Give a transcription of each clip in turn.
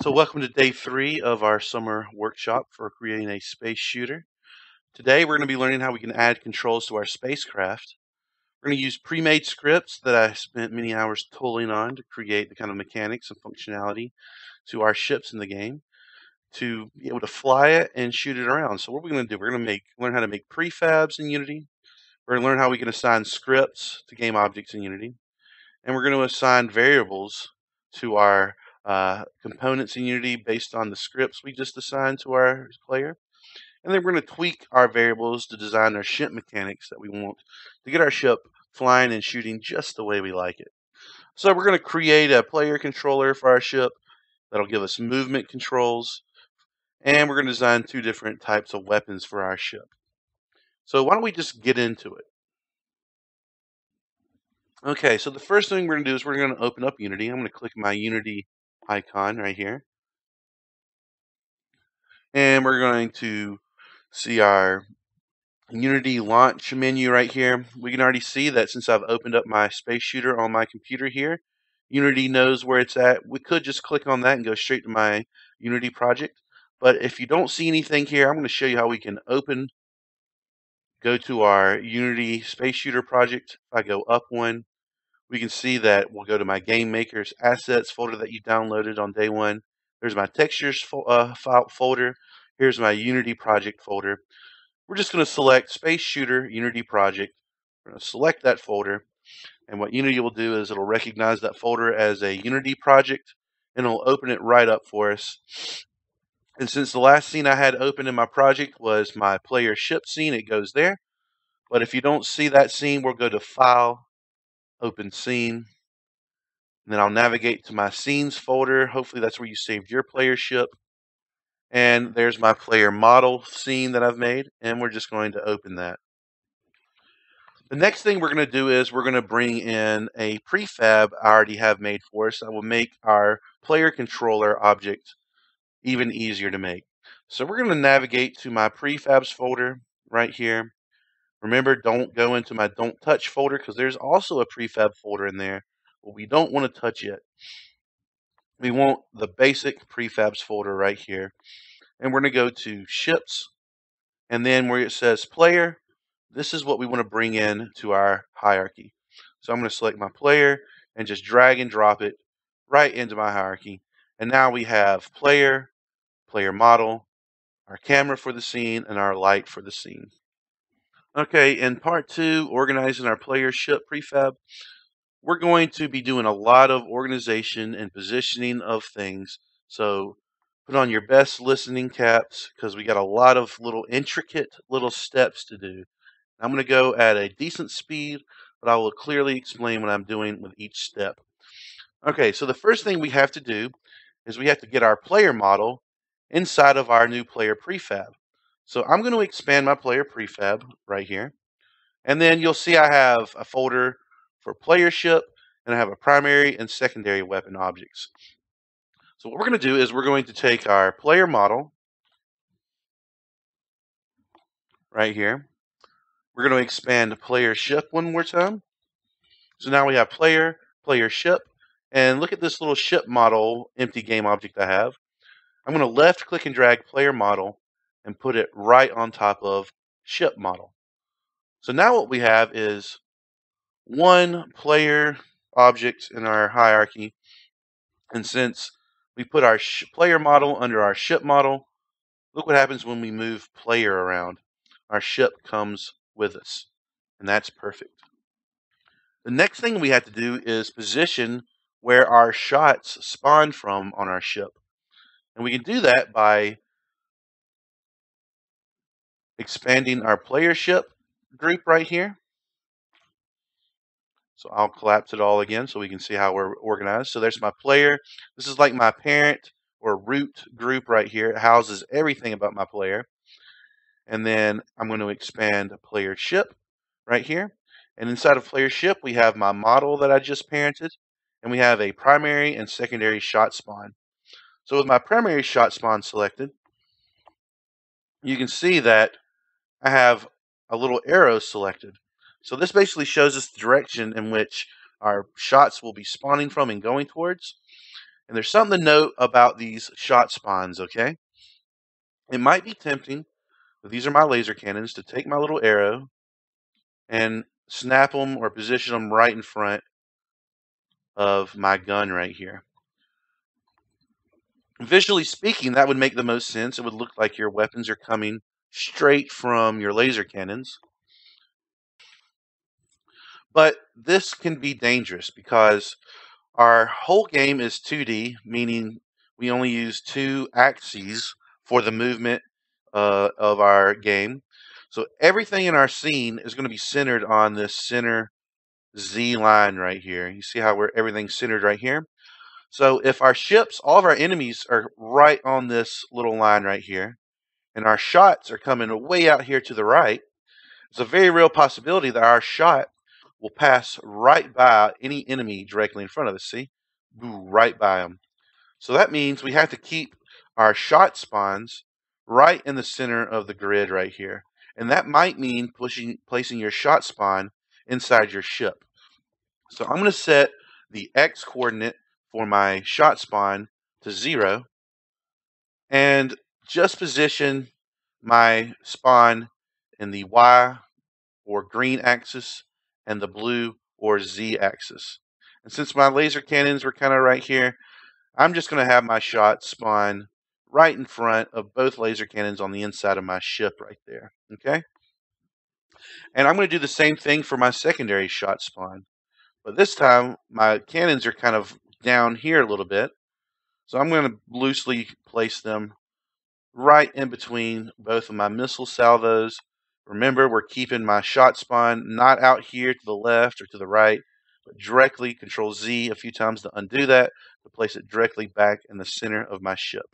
So welcome to day 3 of our summer workshop for creating a space shooter. Today we're going to be learning how we can add controls to our spacecraft. We're going to use pre-made scripts that I spent many hours tooling on to create the kind of mechanics and functionality to our ships in the game to be able to fly it and shoot it around. So what we're going to do, we're going to learn how to make prefabs in Unity. We're going to learn how we can assign scripts to game objects in Unity. And we're going to assign variables to our components in Unity based on the scripts we just assigned to our player. And then we're going to tweak our variables to design our ship mechanics that we want to get our ship flying and shooting just the way we like it. So we're going to create a player controller for our ship that'll give us movement controls. And we're going to design 2 different types of weapons for our ship. So why don't we just get into it? Okay, so the first thing we're going to do is we're going to open up Unity. I'm going to click my Unity icon right here. And we're going to see our Unity launch menu right here. We can already see that since I've opened up my space shooter on my computer here, Unity knows where it's at. We could just click on that and go straight to my Unity project. But if you don't see anything here, I'm going to show you how we can go to our Unity space shooter project. If I go up one, we can see that we'll go to my Game Maker's Assets folder that you downloaded on day 1. There's my Textures file folder. Here's my Unity project folder. We're just going to select Space Shooter Unity Project. We're going to select that folder. And what Unity will do is it'll recognize that folder as a Unity project, and it'll open it right up for us. And since the last scene I had open in my project was my player ship scene, it goes there. But if you don't see that scene, we'll go to File, Open Scene. And then I'll navigate to my Scenes folder. Hopefully that's where you saved your player ship. And there's my player model scene that I've made. And we're just going to open that. The next thing we're going to do is we're going to bring in a prefab I already have made for us that will make our player controller object even easier to make. So we're going to navigate to my prefabs folder right here. Remember, don't go into my don't touch folder because there's also a prefab folder in there. But we don't want to touch it. We want the basic prefabs folder right here. And we're going to go to ships. And then where it says player, this is what we want to bring in to our hierarchy. So I'm going to select my player and just drag and drop it right into my hierarchy. And now we have player, player model, our camera for the scene, and our light for the scene. Okay, in part 2, organizing our player ship prefab, we're going to be doing a lot of organization and positioning of things. So put on your best listening caps because we got a lot of little intricate little steps to do. I'm going to go at a decent speed, but I will clearly explain what I'm doing with each step. Okay, so the first thing we have to do is we have to get our player model inside of our new player prefab. So I'm going to expand my player prefab right here. And then you'll see I have a folder for player ship, and I have a primary and secondary weapon objects. So what we're going to do is we're going to take our player model right here. We're going to expand player ship one more time. So now we have player, player ship, and look at this little ship model empty game object I have. I'm going to left click and drag player model and put it right on top of ship model. So now what we have is one player object in our hierarchy. And since we put our player model under our ship model, look what happens when we move player around. Our ship comes with us, and that's perfect. The next thing we have to do is position where our shots spawn from on our ship. And we can do that by expanding our player ship group right here. So I'll collapse it all again so we can see how we're organized. So there's my player. This is like my parent or root group right here. It houses everything about my player. And then I'm going to expand player ship right here. And inside of player ship, we have my model that I just parented. And we have a primary and secondary shot spawn. So with my primary shot spawn selected, you can see that I have a little arrow selected. So this basically shows us the direction in which our shots will be spawning from and going towards. And there's something to note about these shot spawns, okay? It might be tempting, but these are my laser cannons, to take my little arrow and snap them or position them right in front of my gun right here. Visually speaking, that would make the most sense. It would look like your weapons are coming straight from your laser cannons. But this can be dangerous because our whole game is 2D, meaning we only use 2 axes for the movement of our game. So everything in our scene is going to be centered on this center Z line right here. You see how everything's centered right here? So if our ships, all of our enemies are right on this little line right here, and our shots are coming way out here to the right, it's a very real possibility that our shot will pass right by any enemy directly in front of us. See? Right by them. So that means we have to keep our shot spawns right in the center of the grid right here. And that might mean placing your shot spawn inside your ship. So I'm going to set the X coordinate for my shot spawn to 0 and just position my spawn in the Y or green axis and the blue or Z axis. And since my laser cannons were kind of right here, I'm just going to have my shot spawn right in front of both laser cannons on the inside of my ship right there. Okay? And I'm going to do the same thing for my secondary shot spawn. But this time, my cannons are kind of down here a little bit. So I'm going to loosely place them right in between both of my missile salvos. Remember, we're keeping my shot spawn not out here to the left or to the right, but directly Control Z a few times to undo that, to place it directly back in the center of my ship.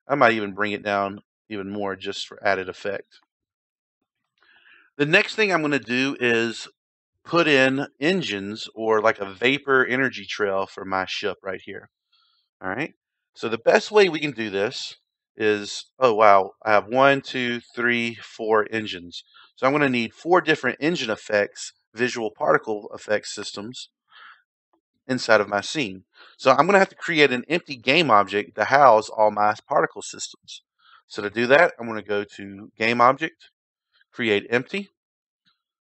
I might even bring it down even more just for added effect. The next thing I'm going to do is put in engines or like a vapor energy trail for my ship right here. All right. So the best way we can do this is, oh wow, I have 1, 2, 3, 4 engines. So I'm going to need 4 different engine effects, visual particle effect systems inside of my scene. So I'm going to have to create an empty game object to house all my particle systems. So to do that, I'm going to go to Game Object, Create Empty.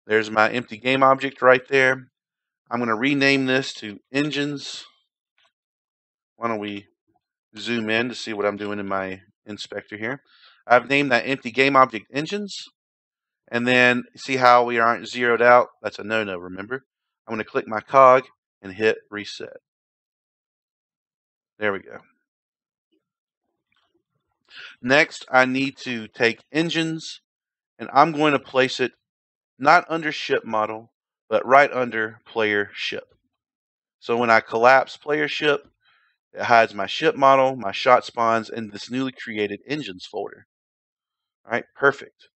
There's my empty game object right there. I'm going to rename this to Engines. Why don't we zoom in to see what I'm doing in my inspector here. I've named that empty game object Engines. And then see how we aren't zeroed out? That's a no-no, remember? I'm going to click my cog and hit reset. There we go. Next, I need to take Engines, and I'm going to place it not under ship model, but right under player ship. So when I collapse player ship, it hides my ship model, my shot spawns, and this newly created engines folder. All right, perfect.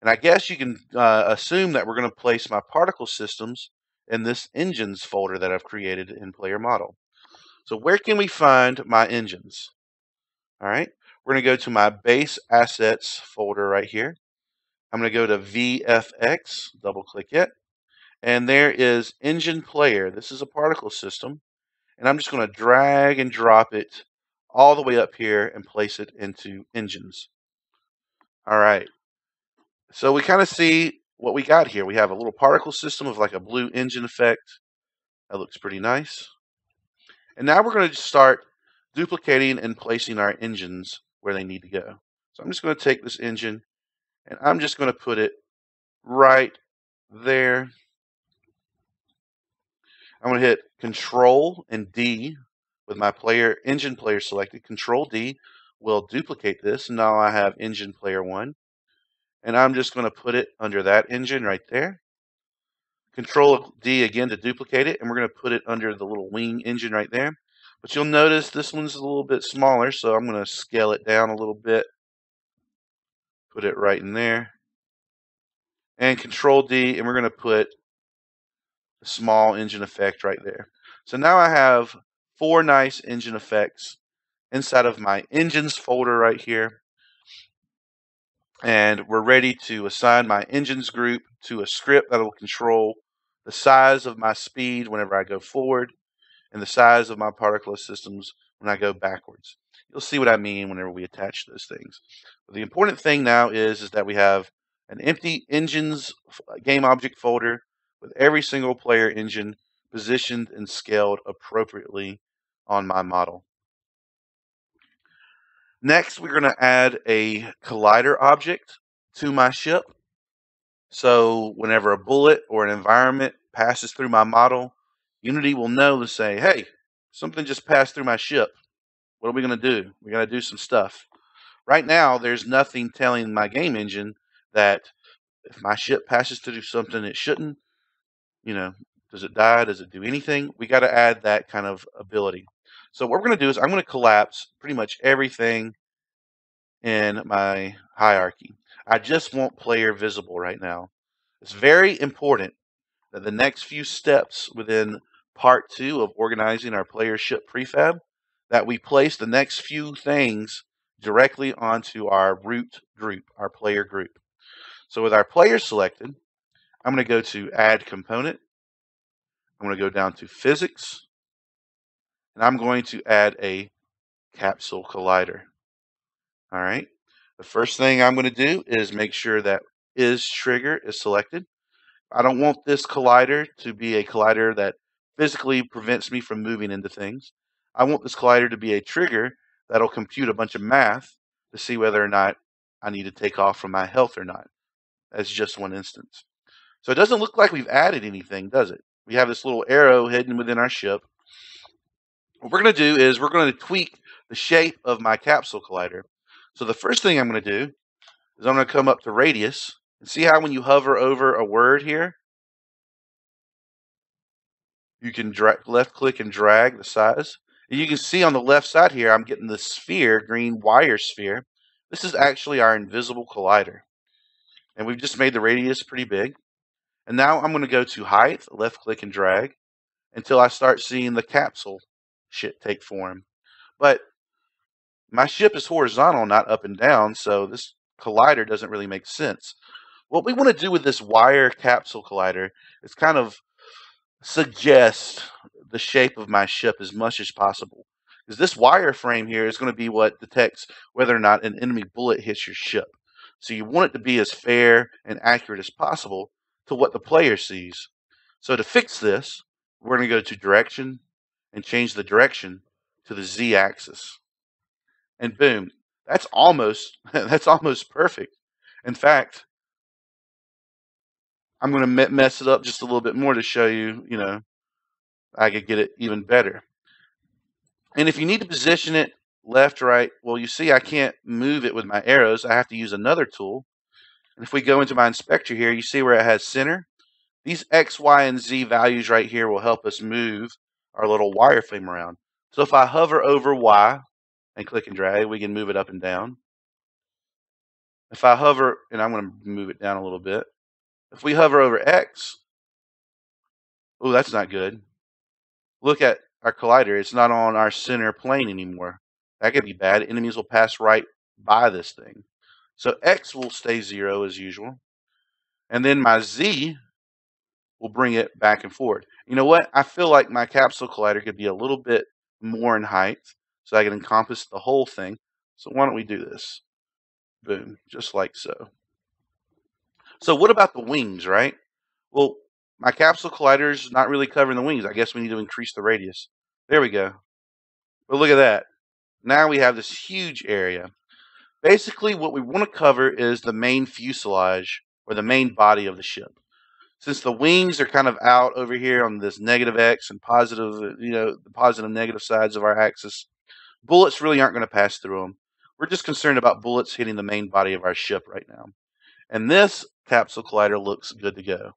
And I guess you can assume that we're going to place my particle systems in this engines folder that I've created in player model. So where can we find my engines? All right, we're going to go to my base assets folder right here. I'm going to go to VFX, double click it, and there is engine player. This is a particle system, and I'm just going to drag and drop it all the way up here and place it into engines. All right, so we kind of see what we got here. We have a little particle system of like a blue engine effect. That looks pretty nice. And now we're going to start duplicating and placing our engines where they need to go. So I'm just going to take this engine and I'm just going to put it right there. I'm going to hit Control and D with my engine player selected. Control D will duplicate this. Now I have engine player 1. And I'm just going to put it under that engine right there. Control D again to duplicate it, and we're going to put it under the little wing engine right there. But you'll notice this one's a little bit smaller, so I'm going to scale it down a little bit. Put it right in there. And Control D, and we're going to put a small engine effect right there. So now I have 4 nice engine effects inside of my engines folder right here. And we're ready to assign my engines group to a script that will control the size of my speed whenever I go forward and the size of my particle systems when I go backwards. You'll see what I mean whenever we attach those things. But the important thing now is that we have an empty engines game object folder with every single player engine positioned and scaled appropriately on my model. Next, we're going to add a collider object to my ship. So whenever a bullet or an environment passes through my model, Unity will know to say, hey, something just passed through my ship. What are we going to do? We're going to do some stuff. Right now, there's nothing telling my game engine that if my ship passes to do something it shouldn't, does it die? Does it do anything? We got to add that kind of ability. So what we're going to do is I'm going to collapse pretty much everything in my hierarchy. I just want player visible right now. It's very important that the next few steps within part 2 of organizing our player ship prefab, that we place the next few things directly onto our root group, our player group. So with our player selected, I'm going to go to Add Component. I'm going to go down to Physics, and I'm going to add a Capsule Collider. All right. The first thing I'm going to do is make sure that Is Trigger is selected. I don't want this collider to be a collider that physically prevents me from moving into things. I want this collider to be a trigger that'll compute a bunch of math to see whether or not I need to take off from my health or not. That's just one instance. So it doesn't look like we've added anything, does it? We have this little arrow hidden within our ship. What we're going to do is we're going to tweak the shape of my capsule collider. So the first thing I'm going to do is I'm going to come up to radius and see how when you hover over a word here, you can left click and drag the size. And you can see on the left side here, I'm getting the sphere, green wire sphere. This is actually our invisible collider. And we've just made the radius pretty big. And now I'm going to go to height, left click and drag until I start seeing the capsule shit take form. But my ship is horizontal, not up and down, so this collider doesn't really make sense. What we want to do with this wire capsule collider is kind of suggest the shape of my ship as much as possible. Because this wire frame here is going to be what detects whether or not an enemy bullet hits your ship. So you want it to be as fair and accurate as possible to what the player sees. So to fix this, we're going to go to Direction and change the direction to the Z-axis. And boom, that's almost perfect. In fact, I'm going to mess it up just a little bit more to show you, I could get it even better. And if you need to position it left, right, well, you see I can't move it with my arrows. I have to use another tool. And if we go into my inspector here, you see where it has center. These X, Y, and Z values right here will help us move our little wireframe around. So if I hover over Y and click and drag, we can move it up and down. If I hover, and I'm going to move it down a little bit. If we hover over X, oh, that's not good. Look at our collider. It's not on our center plane anymore. That could be bad. Enemies will pass right by this thing. So X will stay 0 as usual. And then my Z will bring it back and forward. You know what? I feel like my capsule collider could be a little bit more in height so I can encompass the whole thing. So why don't we do this? Boom, just like so. So what about the wings, right? Well, my capsule collider is not really covering the wings. I guess we need to increase the radius. There we go. But look at that. Now we have this huge area. Basically, what we want to cover is the main fuselage or the main body of the ship. Since the wings are kind of out over here on this negative X and positive, the positive and negative sides of our axis, bullets really aren't going to pass through them. We're just concerned about bullets hitting the main body of our ship right now. And this capsule collider looks good to go.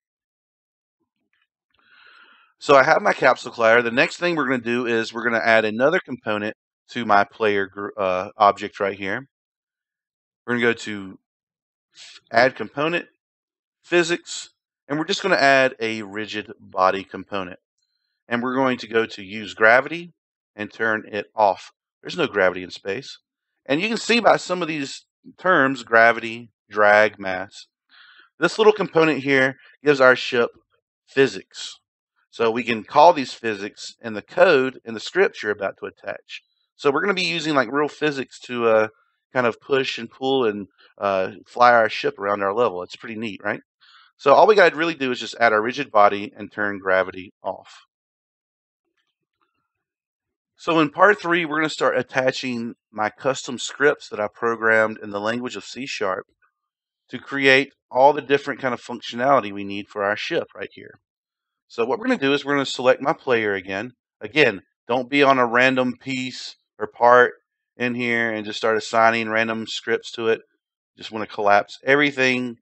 So I have my capsule collider. The next thing we're going to do is we're going to add another component to my player object right here. We're going to go to Add Component, Physics, and we're just going to add a rigid body component. And we're going to go to Use Gravity and turn it off. There's no gravity in space. And you can see by some of these terms, gravity, drag, mass. This little component here gives our ship physics. So we can call these physics in the code in the script you're about to attach. So we're going to be using like real physics to kind of push and pull and fly our ship around our level. It's pretty neat, right? So all we got to really do is just add our rigid body and turn gravity off. So in part 3, we're going to start attaching my custom scripts that I programmed in the language of C# to create all the different kind of functionality we need for our ship right here. So what we're going to do is we're going to select my player again. Again, don't be on a random piece or part in here and just start assigning random scripts to it. Just want to collapse everything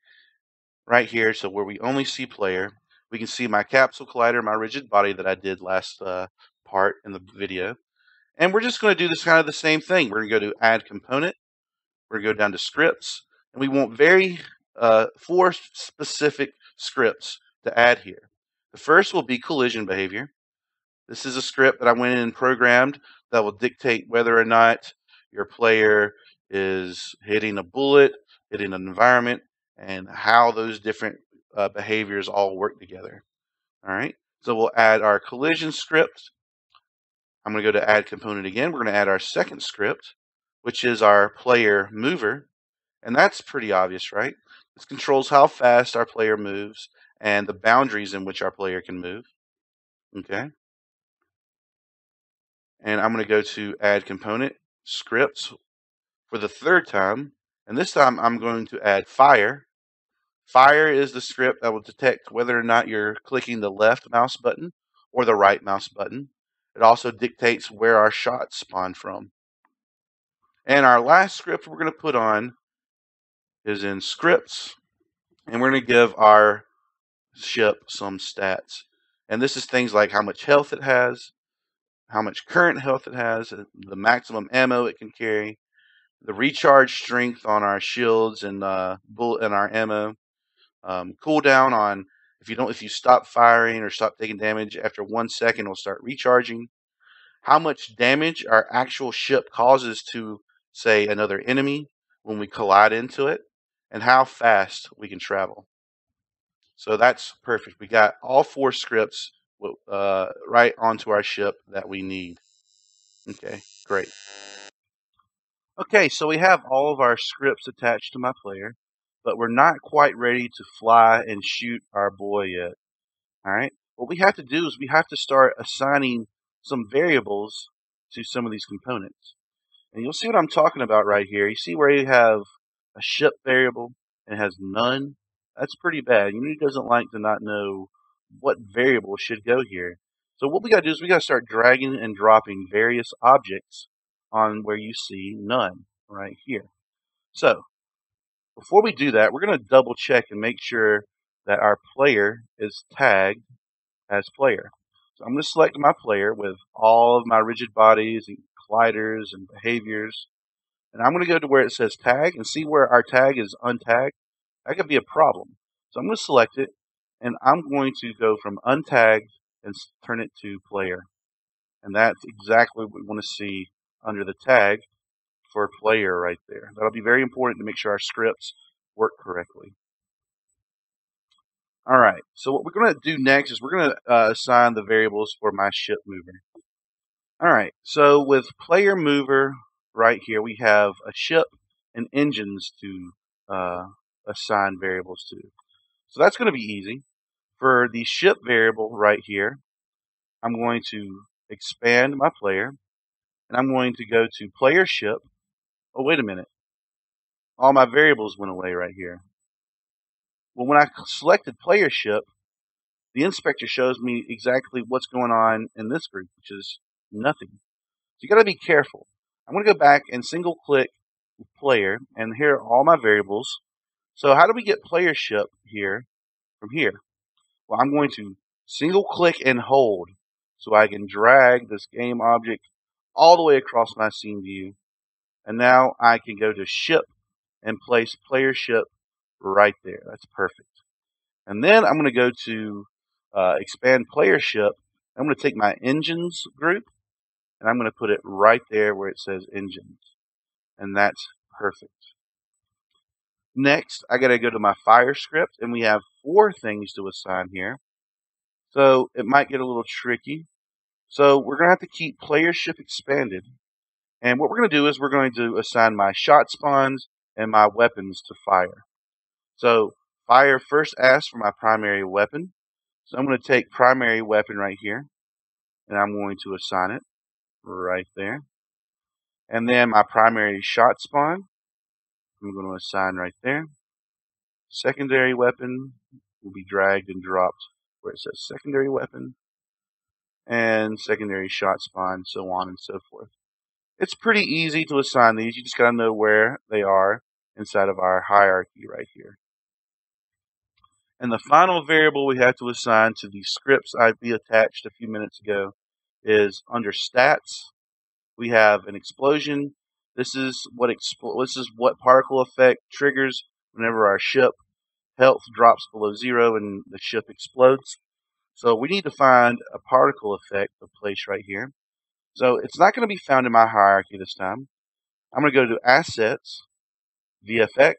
right here, so where we only see player. We can see my capsule collider, my rigid body that I did last part in the video. And we're just going to do this kind of the same thing. We're going to go to add component. We're going to go down to scripts. And we want 4 specific scripts to add here. The first will be collision behavior. This is a script that I went in and programmed that will dictate whether or not your player is hitting a bullet, hitting an environment, and how those different behaviors all work together. All right, so we'll add our collision script. I'm going to go to add component again. We're going to add our second script, which is our player mover. And that's pretty obvious, right? This controls how fast our player moves and the boundaries in which our player can move. Okay. And I'm going to go to add component scripts for the third time. And this time I'm going to add fire. Fire is the script that will detect whether or not you're clicking the left mouse button or the right mouse button. It also dictates where our shots spawn from. And our last script we're going to put on is in scripts. And we're going to give our ship some stats. And this is things like how much health it has, how much current health it has, the maximum ammo it can carry, the recharge strength on our shields and bullet and our ammo, cooldown on if you stop firing or stop taking damage after 1 second, it'll start recharging. How much damage our actual ship causes to, say, another enemy when we collide into it, and how fast we can travel. So that's perfect. We got all 4 scripts right onto our ship that we need. Okay, great. Okay, so we have all of our scripts attached to my player, but we're not quite ready to fly and shoot our boy yet. All right, what we have to do is we have to start assigning some variables to some of these components. And you'll see what I'm talking about right here. You see where you have a ship variable and it has none? That's pretty bad. Unity doesn't like to not know what variable should go here. So what we got to do is we got to start dragging and dropping various objects on where you see none right here. So before we do that, we're going to double check and make sure that our player is tagged as player. So I'm going to select my player with all of my rigid bodies and colliders and behaviors. And I'm going to go to where it says tag and see where our tag is untagged. That could be a problem. So I'm going to select it, and I'm going to go from untagged and turn it to player. And that's exactly what we want to see under the tag for player right there. That'll be very important to make sure our scripts work correctly. All right, so what we're going to do next is we're going to assign the variables for my ship mover. All right, so with player mover right here, we have a ship and engines to assign variables to. So that's going to be easy. For the ship variable right here, I'm going to expand my player, and I'm going to go to player ship. Oh, wait a minute. All my variables went away right here. Well, when I selected player ship, the inspector shows me exactly what's going on in this group, which is nothing. So you got to be careful. I'm going to go back and single click player, and here are all my variables. So how do we get player ship here from here? Well, I'm going to single click and hold so I can drag this game object all the way across my scene view. And now I can go to ship and place player ship right there. That's perfect. And then I'm going to go to expand player ship. I'm going to take my engines group and I'm going to put it right there where it says engines. And that's perfect. Next, I got to go to my fire script, and we have 4 things to assign here. So it might get a little tricky. So we're going to have to keep player ship expanded. And what we're going to do is we're going to assign my shot spawns and my weapons to fire. So fire first asks for my primary weapon. So I'm going to take primary weapon right here, and I'm going to assign it right there. And then my primary shot spawn, I'm going to assign right there. Secondary weapon will be dragged and dropped where it says secondary weapon, and secondary shot spawn, so on and so forth. It's pretty easy to assign these. You just got to know where they are inside of our hierarchy right here. And the final variable we have to assign to the scripts I attached a few minutes ago is under stats. We have an explosion. This is what particle effect triggers whenever our ship health drops below 0 and the ship explodes. So we need to find a particle effect to place right here. So it's not going to be found in my hierarchy this time. I'm going to go to Assets, VFX,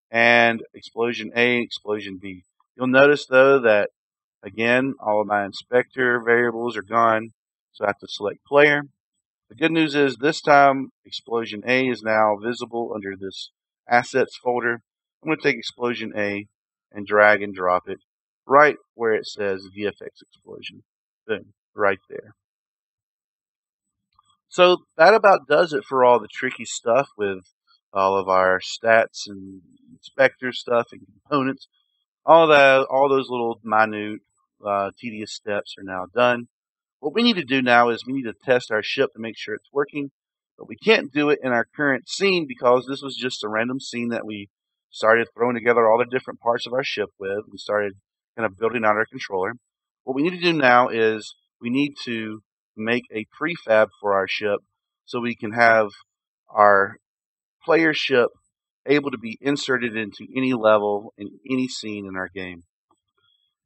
and Explosion A, Explosion B. You'll notice though that, again, all of my inspector variables are gone, so I have to select Player. The good news is this time Explosion A is now visible under this Assets folder. I'm going to take Explosion A and drag and drop it right where it says VFX Explosion. Boom, right there. So that about does it for all the tricky stuff with all of our stats and inspector stuff and components. All those little minute, tedious steps are now done. What we need to do now is we need to test our ship to make sure it's working, but we can't do it in our current scene because this was just a random scene that we started throwing together all the different parts of our ship with and started kind of building out our controller. What we need to do now is we need to make a prefab for our ship so we can have our player ship able to be inserted into any level in any scene in our game.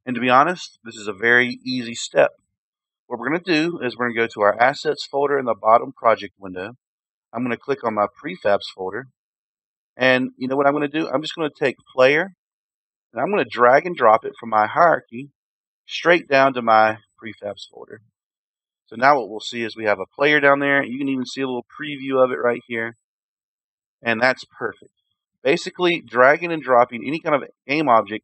And to be honest, this is a very easy step. What we're going to do is we're going to go to our Assets folder in the bottom project window. I'm going to click on my Prefabs folder. And you know what I'm going to do? I'm just going to take Player, and I'm going to drag and drop it from my hierarchy straight down to my Prefabs folder. So now what we'll see is we have a player down there. You can even see a little preview of it right here. And that's perfect. Basically, dragging and dropping any kind of game object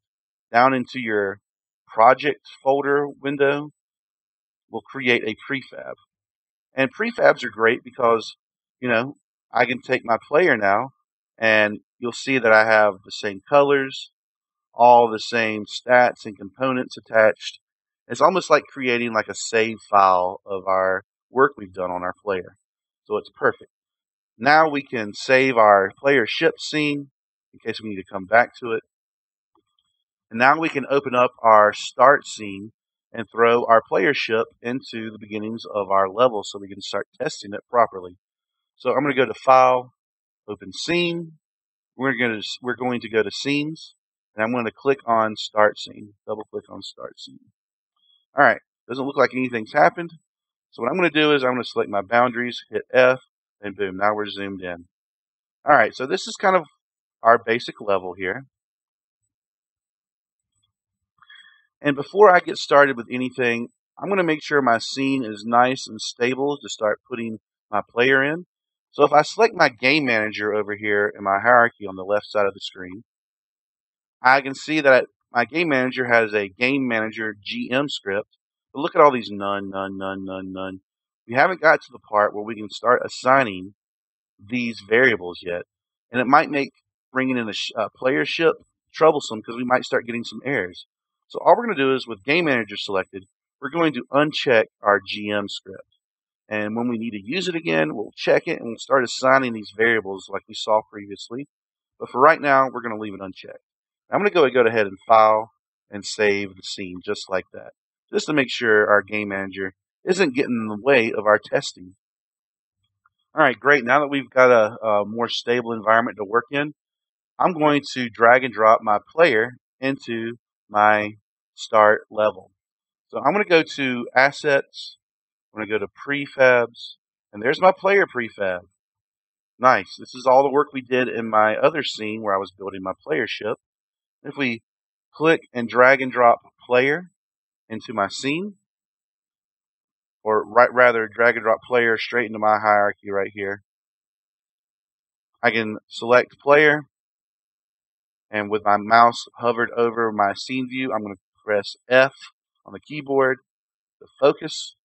down into your project folder window will create a prefab. And prefabs are great because, I can take my player now and you'll see that I have the same colors, all the same stats and components attached. It's almost like creating like a save file of our work we've done on our player. So it's perfect. Now we can save our player ship scene in case we need to come back to it. And now we can open up our start scene and throw our player ship into the beginnings of our level so we can start testing it properly. So I'm going to go to File, Open Scene. We're going to go to Scenes, and I'm going to click on Start Scene. Double click on Start Scene. All right, doesn't look like anything's happened. So what I'm going to do is I'm going to select my boundaries, hit F, and boom, now we're zoomed in. All right, so this is kind of our basic level here. And before I get started with anything, I'm going to make sure my scene is nice and stable to start putting my player in. So if I select my game manager over here in my hierarchy on the left side of the screen, I can see that my game manager has a game manager GM script. But look at all these none. We haven't got to the part where we can start assigning these variables yet. And it might make bringing in a player ship troublesome because we might start getting some errors. So all we're going to do is with game manager selected, we're going to uncheck our GM script. And when we need to use it again, we'll check it and we'll start assigning these variables like we saw previously. But for right now, we're going to leave it unchecked. I'm going to go ahead and File and save the scene just like that, just to make sure our game manager isn't getting in the way of our testing. All right, great. Now that we've got a more stable environment to work in, I'm going to drag and drop my player into my start level. So I'm going to go to Assets. I'm going to go to Prefabs, and there's my player prefab. Nice. This is all the work we did in my other scene where I was building my player ship. If we click and drag and drop player into my scene, or rather drag and drop player straight into my hierarchy right here. I can select player, and with my mouse hovered over my scene view, I'm going to press F on the keyboard to focus.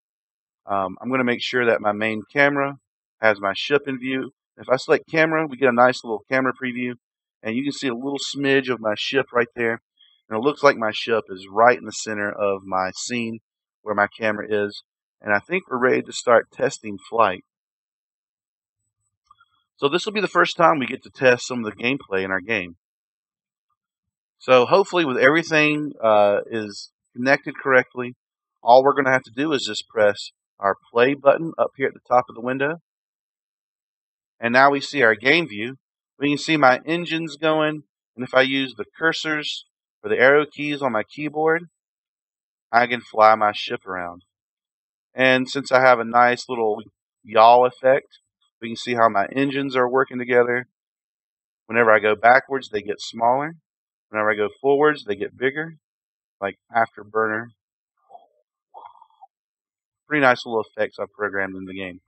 I'm going to make sure that my main camera has my ship in view. If I select camera, we get a nice little camera preview, and you can see a little smidge of my ship right there. And it looks like my ship is right in the center of my scene where my camera is. And I think we're ready to start testing flight. So this will be the first time we get to test some of the gameplay in our game. So hopefully with everything is connected correctly, all we're going to have to do is just press our play button up here at the top of the window. And now we see our game view. We can see my engines going, and if I use the cursors or the arrow keys on my keyboard, I can fly my ship around. And since I have a nice little yaw effect, we can see how my engines are working together. Whenever I go backwards, they get smaller. Whenever I go forwards, they get bigger, like Afterburner. Pretty nice little effects I've programmed in the game.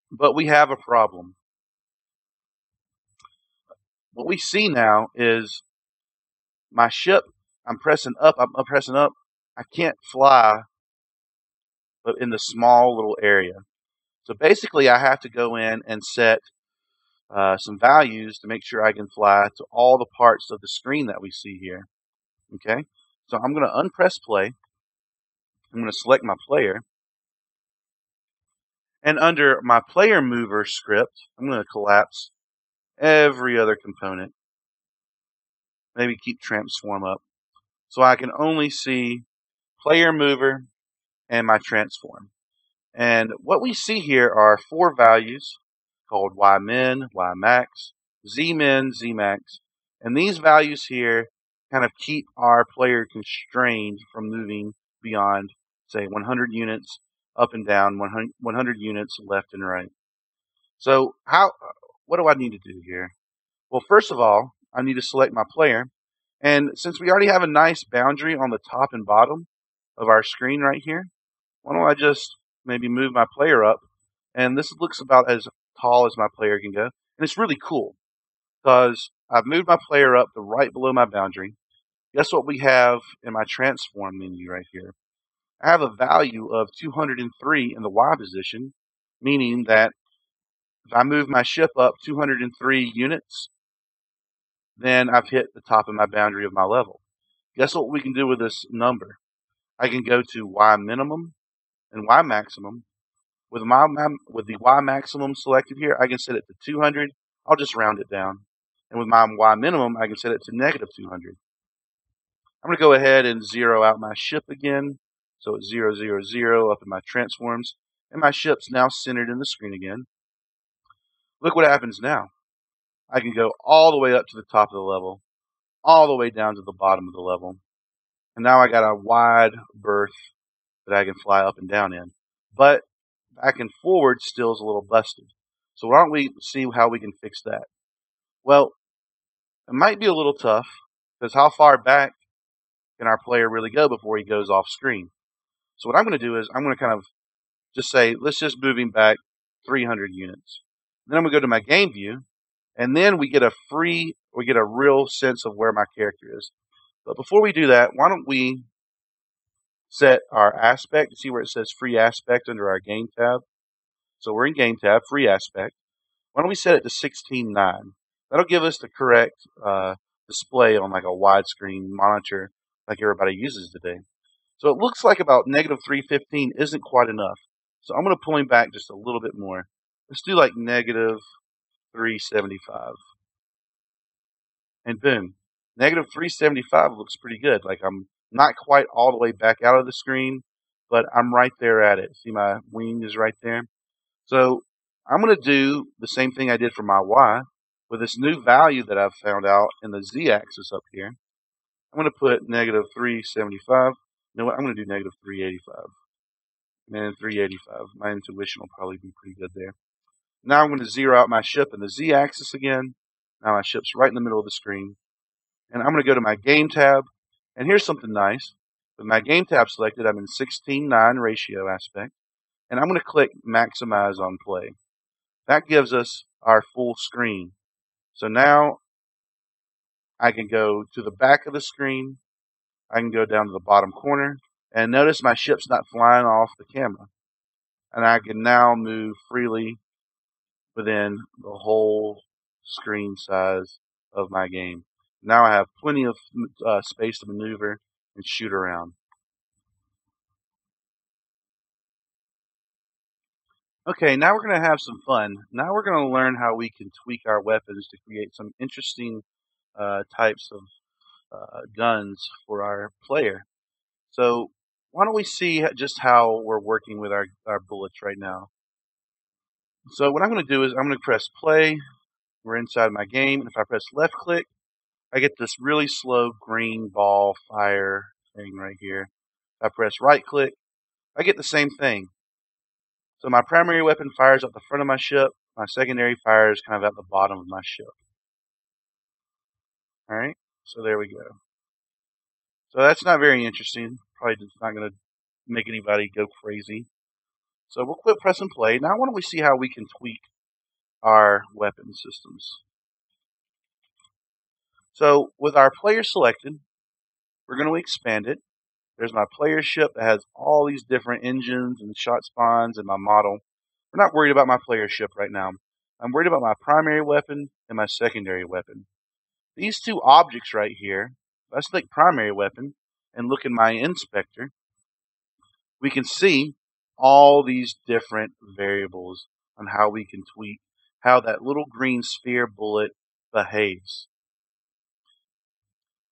But we have a problem. What we see now is my ship, I'm pressing up, I can't fly but in the small little area. So basically I have to go in and set some values to make sure I can fly to all the parts of the screen that we see here. Okay, so I'm going to unpress play. I'm going to select my player. And under my player mover script, I'm going to collapse every other component. Maybe keep transform up. So I can only see player mover and my transform. And what we see here are 4 values called ymin, ymax, zmin, zmax. And these values here kind of keep our player constrained from moving beyond, say, 100 units up and down, 100 units left and right. So what do I need to do here? Well, first of all, I need to select my player. And since we already have a nice boundary on the top and bottom of our screen right here, why don't I just maybe move my player up? And this looks about as tall as my player can go. And it's really cool because I've moved my player up to right below my boundary. Guess what we have in my transform menu right here? I have a value of 203 in the Y position, meaning that if I move my ship up 203 units, then I've hit the top of my boundary of my level. Guess what we can do with this number? I can go to Y minimum and Y maximum. With the Y maximum selected here, I can set it to 200. I'll just round it down. And with my Y minimum, I can set it to negative 200. I'm going to go ahead and zero out my ship again. So it's 0, 0, 0 up in my transforms. And my ship's now centered in the screen again. Look what happens now. I can go all the way up to the top of the level, all the way down to the bottom of the level. And now I got a wide berth that I can fly up and down in. But back and forward still is a little busted. So why don't we see how we can fix that? Well, it might be a little tough, because how far back can our player really go before he goes off screen? So what I'm going to do is I'm going to kind of just say, let's just move him back 300 units. Then I'm going to go to my game view, and then we get a real sense of where my character is. But before we do that, why don't we set our aspect, see where it says free aspect under our game tab. So we're in game tab, free aspect. Why don't we set it to 16:9? That'll give us the correct display on like a widescreen monitor like everybody uses today. So it looks like about negative 315 isn't quite enough. So I'm going to pull him back just a little bit more. Let's do like negative 375. And boom. Negative 375 looks pretty good. Like I'm not quite all the way back out of the screen, but I'm right there at it. See, my wing is right there. So I'm going to do the same thing I did for my Y with this new value that I've found out in the Z-axis up here. I'm going to put negative 375. You know what? I'm going to do negative 385. And 385. My intuition will probably be pretty good there. Now I'm going to zero out my ship in the Z-axis again. Now my ship's right in the middle of the screen. And I'm going to go to my game tab. And here's something nice. With my game tab selected, I'm in 16:9 ratio aspect. And I'm going to click Maximize on Play. That gives us our full screen. So now I can go to the back of the screen. I can go down to the bottom corner. And notice my ship's not flying off the camera. And I can now move freely within the whole screen size of my game. Now I have plenty of space to maneuver and shoot around. Okay, now we're going to have some fun. Now we're going to learn how we can tweak our weapons to create some interesting types of guns for our player. So why don't we see just how we're working with our bullets right now. So what I'm going to do is I'm going to press play. We're inside my game. And if I press left click, I get this really slow green ball fire thing right here. If I press right click, I get the same thing. So my primary weapon fires at the front of my ship. My secondary fires kind of at the bottom of my ship. Alright, so there we go. So that's not very interesting. Probably just not going to make anybody go crazy. So we'll quit press and play. Now why don't we see how we can tweak our weapon systems. So with our player selected, we're going to expand it. There's my player ship that has all these different engines and shot spawns and my model. We're not worried about my player ship right now. I'm worried about my primary weapon and my secondary weapon. These two objects right here, let's click primary weapon and look in my inspector. We can see all these different variables on how we can tweak how that little green sphere bullet behaves.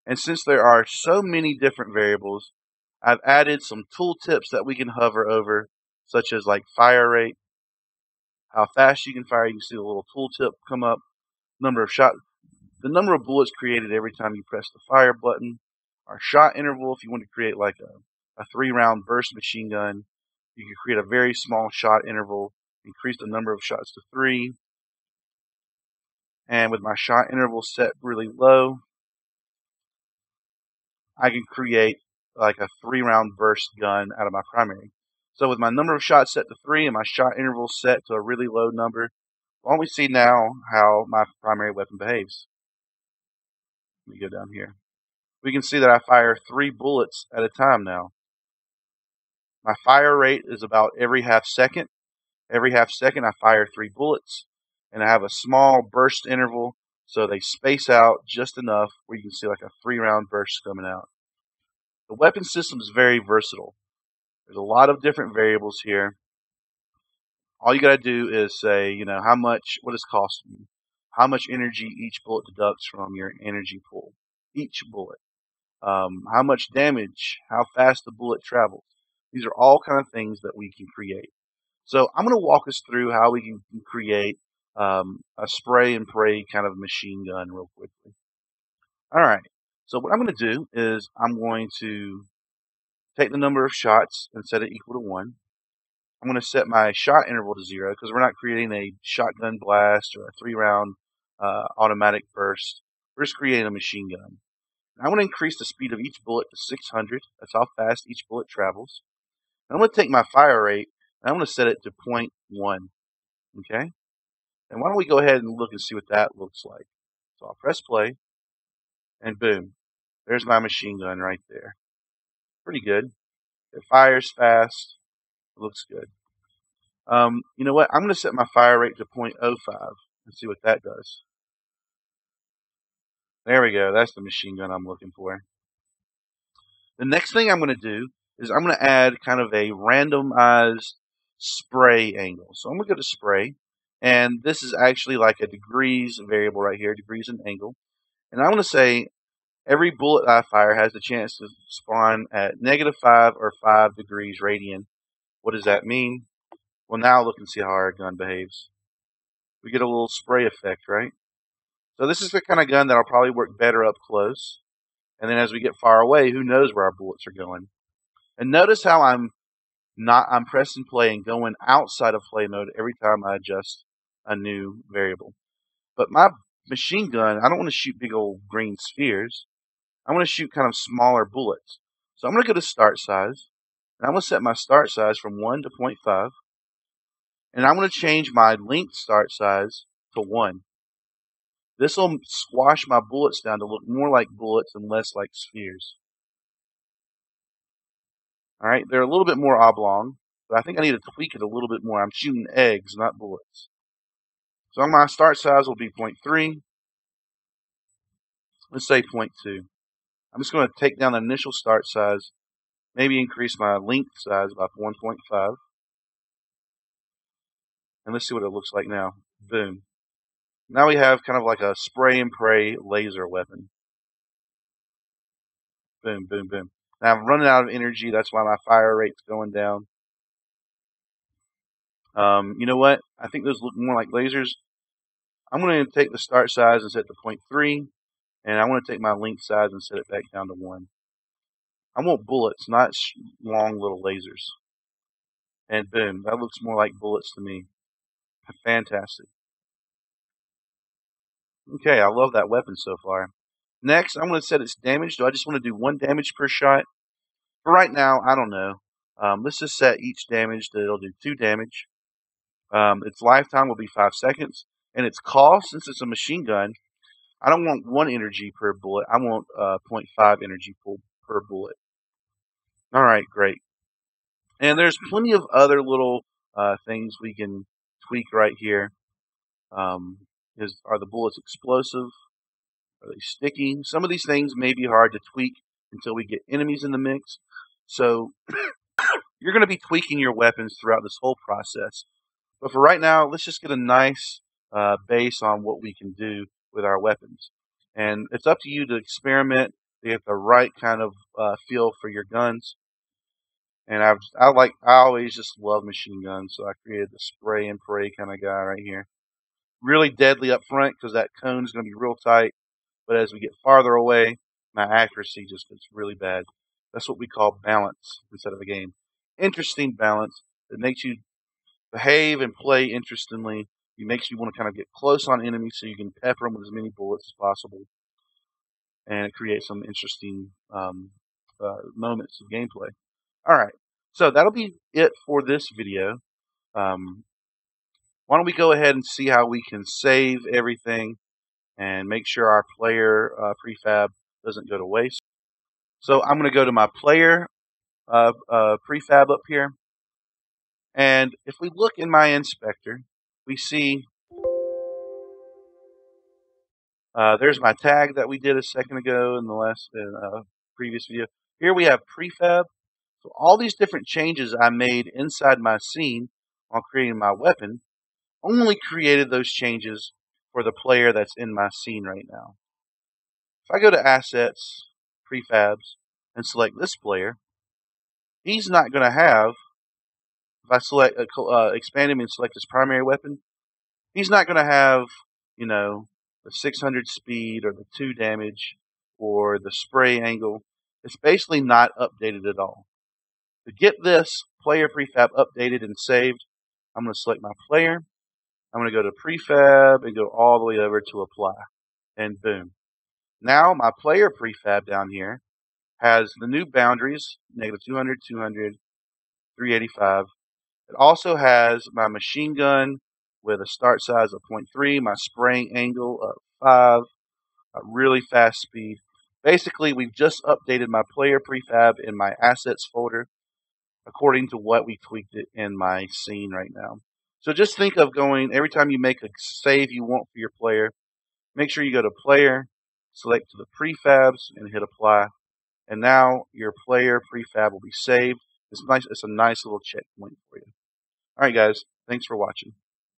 And since there are so many different variables, I've added some tooltips that we can hover over, such as like fire rate, how fast you can fire. You can see the little tooltip come up, number of shots, the number of bullets created every time you press the fire button, our shot interval. If you want to create like a 3-round burst machine gun, you can create a very small shot interval, increase the number of shots to 3. And with my shot interval set really low, I can create like a 3-round burst gun out of my primary. So with my number of shots set to 3 and my shot interval set to a really low number, why don't we see now how my primary weapon behaves. Let me go down here. We can see that I fire 3 bullets at a time now. My fire rate is about every half second. Every half second I fire 3 bullets, and I have a small burst interval so they space out just enough where you can see like a 3-round burst coming out. The weapon system is very versatile. There's a lot of different variables here. All you got to do is say, how much, what it's costing you, how much energy each bullet deducts from your energy pool, each bullet, how much damage, how fast the bullet travels. These are all kind of things that we can create. So I'm going to walk us through how we can create a spray and pray kind of machine gun real quickly. All right. So what I'm going to do is I'm going to take the number of shots and set it equal to 1. I'm going to set my shot interval to 0 because we're not creating a shotgun blast or a 3-round automatic burst. We're just creating a machine gun. I'm going to increase the speed of each bullet to 600. That's how fast each bullet travels. And I'm going to take my fire rate and I'm going to set it to 0.1. Okay? And why don't we go ahead and look and see what that looks like. So I'll press play and boom. There's my machine gun right there. Pretty good. It fires fast. It looks good. You know what? I'm going to set my fire rate to 0.05 and see what that does. There we go. That's the machine gun I'm looking for. The next thing I'm going to do is I'm going to add kind of a randomized spray angle. So I'm going to go to spray, and this is actually like a degrees variable right here, degrees and angle. And I'm going to say every bullet I fire has the chance to spawn at -5 or 5 degrees radian. What does that mean? Well, now look and see how our gun behaves. We get a little spray effect, right? So this is the kind of gun that'll probably work better up close. And then as we get far away, who knows where our bullets are going. And notice how I'm pressing play and going outside of play mode every time I adjust a new variable. But my machine gun, I don't want to shoot big old green spheres. I want to shoot kind of smaller bullets. So I'm going to go to start size. And I'm going to set my start size from 1 to 0.5. And I'm going to change my linked start size to 1. This will squash my bullets down to look more like bullets and less like spheres. Alright, they're a little bit more oblong, but I think I need to tweak it a little bit more. I'm shooting eggs, not bullets. So my start size will be 0.3. Let's say 0.2. I'm just going to take down the initial start size, maybe increase my linked size by 1.5. And let's see what it looks like now. Boom. Now we have kind of like a spray and pray laser weapon. Boom, boom, boom. Now I'm running out of energy. That's why my fire rate's going down. You know what? I think those look more like lasers. I'm going to take the start size and set to 0.3. And I want to take my length size and set it back down to 1. I want bullets, not long little lasers. And boom, that looks more like bullets to me. Fantastic. Okay, I love that weapon so far. Next, I'm going to set its damage. Do I just want to do 1 damage per shot? For right now, I don't know. Let's just set each damage that it'll do 2 damage. Its lifetime will be 5 seconds. And its cost, since it's a machine gun, I don't want 1 energy per bullet. I want 0.5 energy per bullet. Alright, great. And there's plenty of other little things we can tweak right here. Are the bullets explosive? Are they sticky? Some of these things may be hard to tweak until we get enemies in the mix. So you're going to be tweaking your weapons throughout this whole process. But for right now, let's just get a nice base on what we can do with our weapons. And it's up to you to experiment, to get the right kind of feel for your guns. And I always just love machine guns, so I created the spray and pray kind of guy right here. Really deadly up front because that cone is going to be real tight. But as we get farther away, my accuracy just gets really bad. That's what we call balance instead of a game. Interesting balance. It makes you behave and play interestingly. It makes you want to kind of get close on enemies so you can pepper them with as many bullets as possible. And it creates some interesting moments of gameplay. Alright, so that'll be it for this video. Why don't we go ahead and see how we can save everything and make sure our player prefab doesn't go to waste. So I'm going to go to my player prefab up here. And if we look in my inspector, we see there's my tag that we did a second ago in the previous video. Here we have prefab. So all these different changes I made inside my scene while creating my weapon only created those changes for the player that's in my scene right now. If I go to Assets, Prefabs, and select this player, he's not going to have, if I select expand him and select his primary weapon, he's not going to have, you know, the 600 speed or the 2 damage or the spray angle. It's basically not updated at all. To get this player prefab updated and saved, I'm going to select my player. I'm going to go to prefab and go all the way over to apply. And boom. Now my player prefab down here has the new boundaries, negative 200, 200, 385. It also has my machine gun with a start size of 0.3, my spraying angle of 5, a really fast speed. Basically, we've just updated my player prefab in my assets folder according to what we tweaked it in my scene right now. So just think of going, every time you make a save you want for your player, make sure you go to player, select to the prefabs, and hit apply. And now your player prefab will be saved. It's nice. It's a nice little checkpoint for you. All right, guys. Thanks for watching.